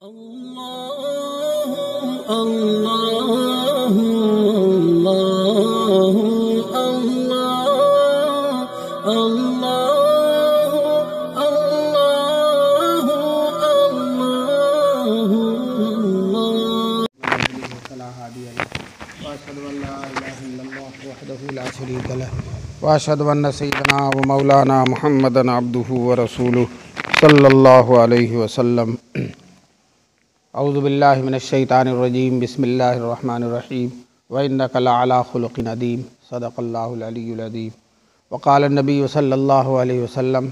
अल्लाह अल्लाह अल्लाह अल्लाह अल्लाह अल्लाह अल्लाह फला हादिया लहु वअशहदु अन ला इलाहा इल्लल्लाह वहदहु ला शरीका लहु वअशहदु अन्न सय्यदना व मौलाना मुहम्मदन अब्दुहु व रसूलुहु सल्लल्लाहु अलैहि वसल्लम। औज़ु बिल्लाहि मिनश्शैतानिर्रजीम बिस्मिल्लाहिर्रहमानिर्रहीम व इन्नका लअला खुलुक़िन अज़ीम सदक़ल्लाहुल अलियुल अज़ीम व क़ाल नबी सल्लल्लाहु अलैहि वसल्लम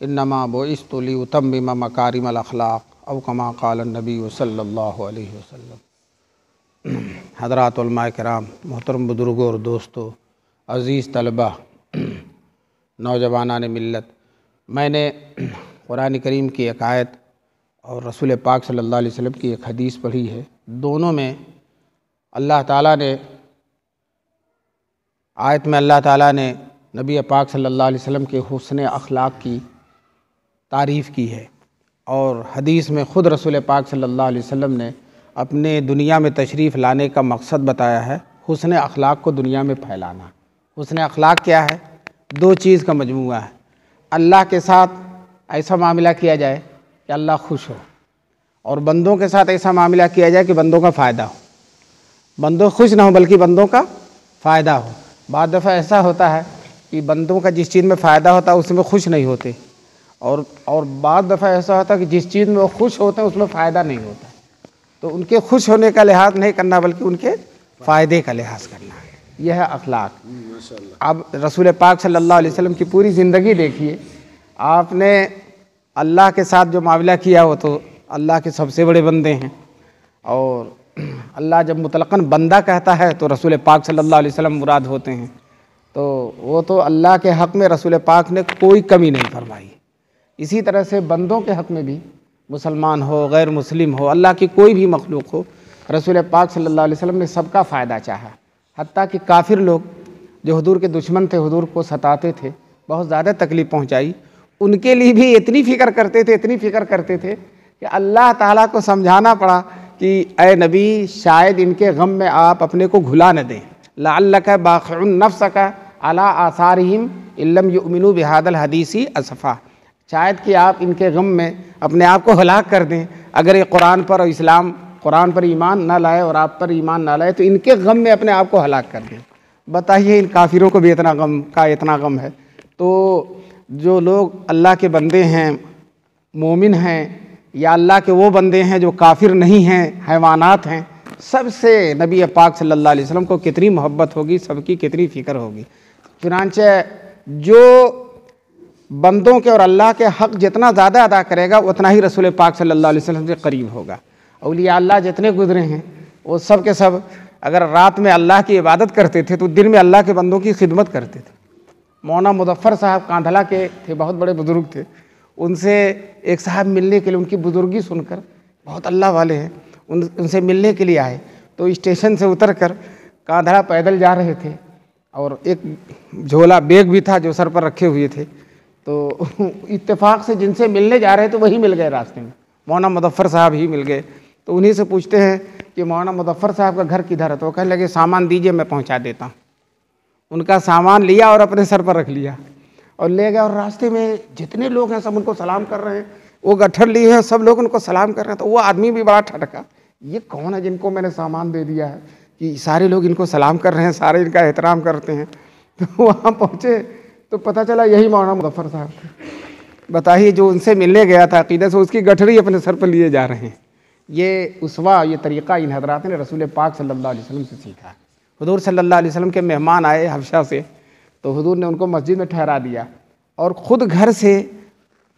इन्नमा बुइस्तु लिउतम्मिम मकारिमल अख़लाक़ औ कमा क़ाल नबी सल्लल्लाहु अलैहि वसल्लम। हज़रात उलमाए किराम, मोहतरम बुज़ुर्गों और दोस्तों, अज़ीज़ तलबा, नौजवानान मिल्लत, मैंने कुरान करीम की एक आयत और रसूल पाक सल्लल्लाहु अलैहि वसल्लम की एक हदीस पढ़ी है। दोनों में अल्लाह ताला ने, आयत में अल्लाह ताला ने नबी पाक सल्लल्लाहु अलैहि वसल्लम के हुस्न अखलाक की तारीफ़ की है और हदीस में ख़ुद रसूल पाक सल्लल्लाहु अलैहि वसल्लम ने अपने दुनिया में तशरीफ़ लाने का मकसद बताया है, हुस्न अखलाक को दुनिया में फैलाना। हुस्न अखलाक क्या है? दो चीज़ का मजमूआ है। अल्लाह के साथ ऐसा मामला किया जाए कि अल्लाह खुश हो, और बंदों के साथ ऐसा मामला किया जाए कि बंदों का फ़ायदा हो। बंदों खुश ना हो बल्कि बंदों का फ़ायदा हो। बाद दफ़ा ऐसा होता है कि बंदों का जिस चीज़ में फ़ायदा होता है उसमें खुश नहीं होते, और बाद दफ़ा ऐसा होता है कि जिस चीज़ में वो खुश होते हैं उसमें फ़ायदा नहीं होता। तो उनके खुश होने का लिहाज नहीं करना बल्कि उनके फ़ायदे का लिहाज करना है। यह है अखलाक। अब रसूल पाक सल्लल्लाहु अलैहि वसल्लम की पूरी ज़िंदगी देखिए, आपने अल्लाह के साथ जो मामला किया हो तो अल्लाह के सबसे बड़े बंदे हैं, और अल्लाह जब मुतलक़न बंदा कहता है तो रसूल पाक सल्लल्लाहु अलैहि वसल्लम मुराद होते हैं। तो वो तो अल्लाह के हक़ में रसूल पाक ने कोई कमी नहीं फरमाई। इसी तरह से बंदों के हक़ में भी, मुसलमान हो गैर मुस्लिम हो, अल्लाह की कोई भी मखलूक हो, रसूल पाक सल्लल्लाहु अलैहि वसल्लम ने सबका फ़ायदा चाहा। हत्ता कि काफिर लोग जो हुजूर के दुश्मन थे, हुजूर को सताते थे, बहुत ज़्यादा तकलीफ़ पहुँचाई, उनके लिए भी इतनी फ़िक्र करते थे कि अल्लाह ताला को समझाना पड़ा कि ए नबी, शायद इनके गम में आप अपने को घुला न दें। लअल्लका बाख़िउन नफ़्सका अला आसारिहिम इल्लम युमिनू बिहादल हदीसी असफ़ा। शायद कि आप इनके गम में अपने आप को हलाक कर दें। अगर ये कुरान पर और इस्लाम, कुरान पर ईमान ना लाए और आप पर ईमान ना लाए तो इनके गम में अपने आप को हलाक कर दें। बताइए, इन काफिरों को भी इतना गम है। तो जो लोग अल्लाह के बंदे हैं, मोमिन हैं, या अल्लाह के वो बंदे हैं जो काफिर नहीं हैं, हैवानात हैं, सबसे नबी पाक सल्लल्लाहु अलैहि वसल्लम को कितनी मोहब्बत होगी, सबकी कितनी फ़िक्र होगी। चुनांचे जो बंदों के और अल्लाह के हक़ जितना ज़्यादा अदा करेगा उतना ही रसूल पाक सल्लल्लाहु अलैहि वसल्लम से करीब होगा। औलिया अल्लाह जितने गुजरे हैं वो सब के सब अगर रात में अल्लाह की इबादत करते थे तो दिन में अल्लाह के बंदों की खिदमत करते थे। मौलाना मुज़फ़्फ़र साहब कांधला के थे, बहुत बड़े बुज़ुर्ग थे। उनसे एक साहब मिलने के लिए, उनकी बुज़ुर्गी सुनकर, बहुत अल्लाह वाले हैं, उनसे मिलने के लिए आए। तो स्टेशन से उतर कर कांधला पैदल जा रहे थे और एक झोला बैग भी था जो सर पर रखे हुए थे। तो इत्तेफाक से जिनसे मिलने जा रहे थे वही मिल गए रास्ते में, मौलाना मुज़फ़्फ़र साहब ही मिल गए। तो उन्हीं से पूछते हैं कि मौलाना मुज़फ़्फ़र साहब का घर किधर है? तो वो कहने लगे सामान दीजिए मैं पहुंचा देता हूं। उनका सामान लिया और अपने सर पर रख लिया और ले गया, और रास्ते में जितने लोग हैं सब उनको सलाम कर रहे हैं। वो गट्ठर लिए हैं, सब लोग उनको सलाम कर रहे हैं। तो वो आदमी भी बड़ा ठटका, ये कौन है जिनको मैंने सामान दे दिया है कि सारे लोग इनको सलाम कर रहे हैं, सारे इनका एहतराम करते हैं। तो वहाँ पहुँचे तो पता चला यही मौलाना मुज़फ़्फ़र साहब थे। बताइए, जो उनसे मिलने गया था अक़ीदत से, उसकी गठरी अपने सर पर लिए जा रहे हैं। ये उसवा, ये तरीक़ा इन हज़रात ने रसूल पाक सल्लल्लाहु अलैहि वसल्लम से सीखा। हुज़ूर सल्लल्लाहु अलैहि वसल्लम के मेहमान आए हबशा से, तो हुज़ूर ने उनको मस्जिद में ठहरा दिया और ख़ुद घर से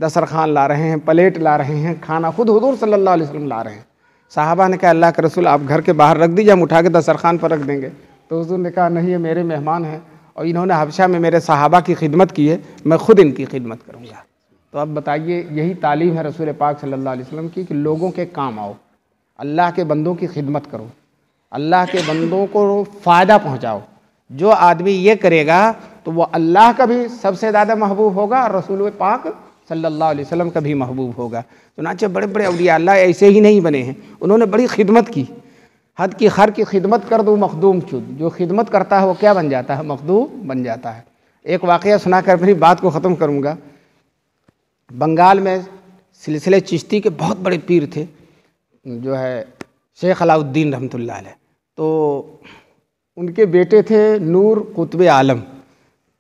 दस्तरख़्वान ला रहे हैं, प्लेट ला रहे हैं, खाना खुद हुज़ूर सल्लल्लाहु अलैहि वसल्लम ला रहे हैं। साहबा ने कहा अल्लाह के रसूल आप घर के बाहर रख दीजिए, हम उठा के दस्तरख़्वान पर रख देंगे। तो हुज़ूर ने कहा नहीं, ये मेरे मेहमान हैं और इन्होंने हबशा में मेरे सहाबा की खिदमत की है, मैं ख़ुद इनकी खिदमत करूँगा। तो अब बताइए, यही तालीम है रसूल पाक सल्लल्लाहु अलैहि वसल्लम की कि लोगों के काम आओ, अल्लाह के बंदों की खिदमत करो, अल्लाह के बंदों को फ़ायदा पहुँचाओ। जो आदमी ये करेगा तो वो अल्लाह का भी सबसे ज़्यादा महबूब होगा और रसूल पाक सल्लल्लाहु अलैहि वसल्लम का भी महबूब होगा। चुनांचे बड़े बड़े औलिया अल्लाह ऐसे ही नहीं बने हैं, उन्होंने बड़ी खिदमत की। हद की खर की खिदमत कर दो मखदूम चुद, जो खिदमत करता है वो क्या बन जाता है, मखदूम बन जाता है। एक वाक़या सुनाकर अपनी बात को ख़त्म करूँगा। बंगाल में सिलसिले चिश्ती के बहुत बड़े पीर थे, जो है शेख अलाउद्दीन रहमतुल्लाह अलैह, तो उनके बेटे थे नूर कुतुब आलम।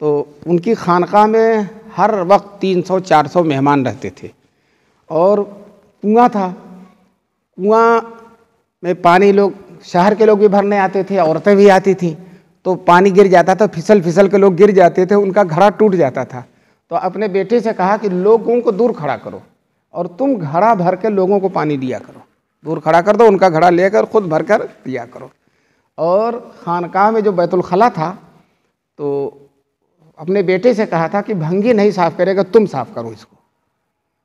तो उनकी खानका में हर वक्त 300-400 मेहमान रहते थे और कुआं था। कुआं में पानी लोग शहर के लोग भी भरने आते थे, औरतें भी आती थीं। तो पानी गिर जाता था, फिसल फिसल के लोग गिर जाते थे, उनका घड़ा टूट जाता था। तो अपने बेटे से कहा कि लोगों को दूर खड़ा करो और तुम घड़ा भर के लोगों को पानी दिया करो। दूर खड़ा कर दो, उनका घड़ा लेकर खुद भर कर दिया करो। और खानकाह में जो बैतुल खला था, तो अपने बेटे से कहा था कि भंगी नहीं साफ़ करेगा, तुम साफ़ करो इसको।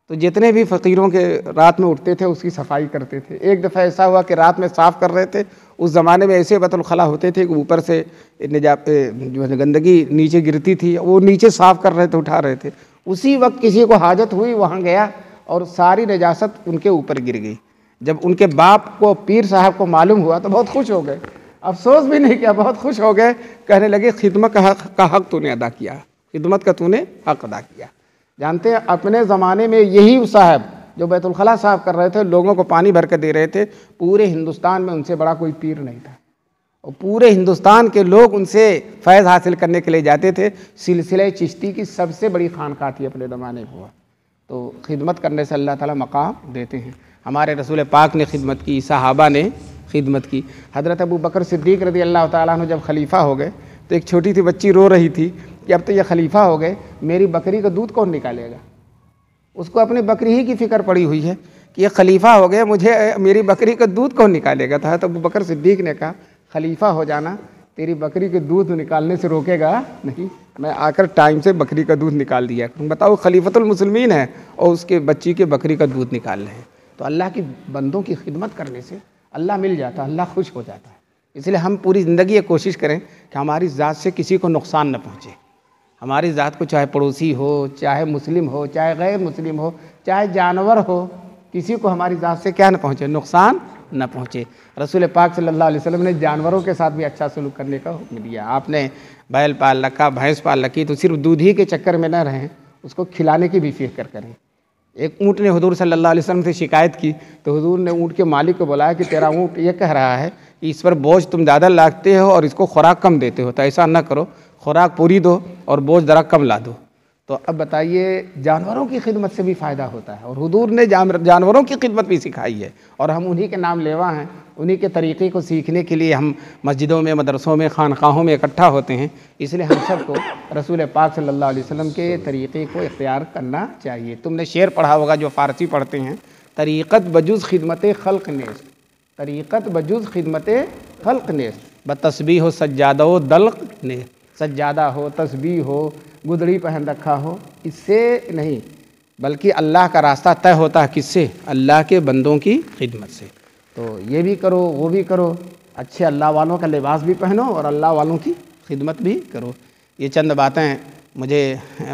तो जितने भी फ़कीरों के रात में उठते थे उसकी सफाई करते थे। एक दफ़ा ऐसा हुआ कि रात में साफ़ कर रहे थे, उस ज़माने में ऐसे बैतुल खला होते थे कि ऊपर से जो है गंदगी नीचे गिरती थी, वो नीचे साफ़ कर रहे थे, उठा रहे थे। उसी वक्त किसी को हाजत हुई, वहाँ गया और सारी नजासत उनके ऊपर गिर गई। जब उनके बाप को, पीर साहब को मालूम हुआ तो बहुत खुश हो गए, अफसोस भी नहीं किया, बहुत खुश हो गए। कहने लगे खिदमत का हक़ तूने अदा किया, खिदमत का तूने हक़ अदा किया। जानते हैं अपने ज़माने में यही साहब जो बैतुल खला साफ़ कर रहे थे, लोगों को पानी भर के दे रहे थे, पूरे हिंदुस्तान में उनसे बड़ा कोई पीर नहीं था और पूरे हिंदुस्तान के लोग उनसे फैज़ हासिल करने के लिए जाते थे। सिलसिले चिश्ती की सबसे बड़ी खानका थी अपने ज़माने में हुआ। तो खिदमत करने से अल्लाह ताला मकाम देते हैं। हमारे रसूल पाक ने खिदमत की, सहाबा ने खिदमत की। हज़रत अबू बकर सिद्दीक़ रज़ी अल्लाह ताला अन्हु जब खलीफा हो गए तो एक छोटी सी बच्ची रो रही थी कि अब तो ये खलीफा हो गए, मेरी बकरी का दूध कौन निकालेगा। उसको अपनी बकरी ही की फ़िक्र पड़ी हुई है कि ये खलीफा हो गए, मुझे मेरी बकरी का दूध कौन निकालेगा। तो अबू बकर सिद्दीक़ ने कहा खलीफा हो जाना तेरी बकरी के दूध निकालने से रोकेगा नहीं, मैं आकर टाइम से बकरी का दूध निकाल दिया करूँ। बताओ खलीफतुल मुस्लिमीन है और उसके बच्ची के बकरी का दूध निकाल रहे हैं। तो अल्लाह की बंदों की खिदमत करने से अल्लाह मिल जाता है, अल्लाह खुश हो जाता है। इसलिए हम पूरी ज़िंदगी ये कोशिश करें कि हमारी ज़ात से किसी को नुकसान न पहुँचे। हमारी ज़ात को चाहे पड़ोसी हो, चाहे मुस्लिम हो, चाहे गैर मुस्लिम हो, चाहे जानवर हो, किसी को हमारी ज़ात से क्या न पहुँचे, नुकसान न पहुँचे। रसूल पाक सल्लल्लाहु अलैहि वसल्लम ने जानवरों के साथ भी अच्छा सलूक करने का हुक्म दिया। आपने बैल पाल रखा, भैंस पाल रखी, तो सिर्फ दूध ही के चक्कर में न रहें, उसको खिलाने की भी फिक्र करें। एक ऊँट ने हुजूर सल्लल्लाहु अलैहि वसल्लम से शिकायत की तो हुजूर ने ऊँट के मालिक को बुलाया कि तेरा ऊँट ये कह रहा है कि इस पर बोझ तुम ज़्यादा लादते हो और इसको खुराक कम देते हो, तो ऐसा न करो, खुराक पूरी दो और बोझ ज़रा कम ला दो। तो अब बताइए जानवरों की खिदमत से भी फ़ायदा होता है और हुजूर ने जानवरों की खिदमत भी सिखाई है और हम उन्हीं के नाम लेवा हैं। उन्हीं के तरीक़े को सीखने के लिए हम मस्जिदों में, मदरसों में, खानकाहों में इकट्ठा होते हैं। इसलिए हम सबको रसूल पाक सल्लल्लाहु अलैहि वसल्लम के तरीक़े को इख्तियार करना चाहिए। तुमने शेर पढ़ा होगा जो फ़ारसी पढ़ते हैं, तरीक़त बजुज़ खिदमत खल्क़ नेस्त, तरीक़त बजुज़ खिदमत खल्क़ नेस्त, बतस्बीह हो सज्जादा हो दल्क़ नेस्त। सज्जादा हो, तस्बीह हो, गुदड़ी पहन रखा हो, इससे नहीं बल्कि अल्लाह का रास्ता तय होता है किससे, अल्लाह के बंदों की खिदमत से। तो ये भी करो, वो भी करो, अच्छे अल्लाह वालों का लिबास भी पहनो और अल्लाह वालों की खिदमत भी करो। ये चंद बातें मुझे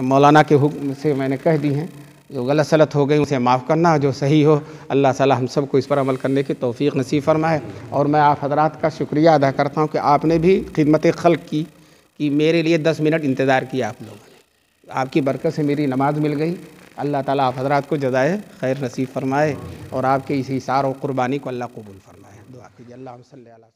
मौलाना के हुक्म से मैंने कह दी हैं। जो गलत सलत हो गई उसे माफ़ करना, जो सही हो अल्लाह ताला हम सबको इस पर अमल करने की तौफ़ीक़ नसीब फरमाए। और मैं आप हज़रात का शुक्रिया अदा करता हूँ कि आपने भी खिदमत खल्क़ की कि मेरे लिए 10 मिनट इंतज़ार किया आप लोगों ने। आपकी बरकत से मेरी नमाज मिल गई। अल्लाह ताला आप हज़रात को जज़ाए खैर नसीब फरमाए और आपके इस इसार और क़ुरबानी को अल्लाह कबूल फरमाए। दुआ कीजिए। अल्लाहुम्मा सल्ली अला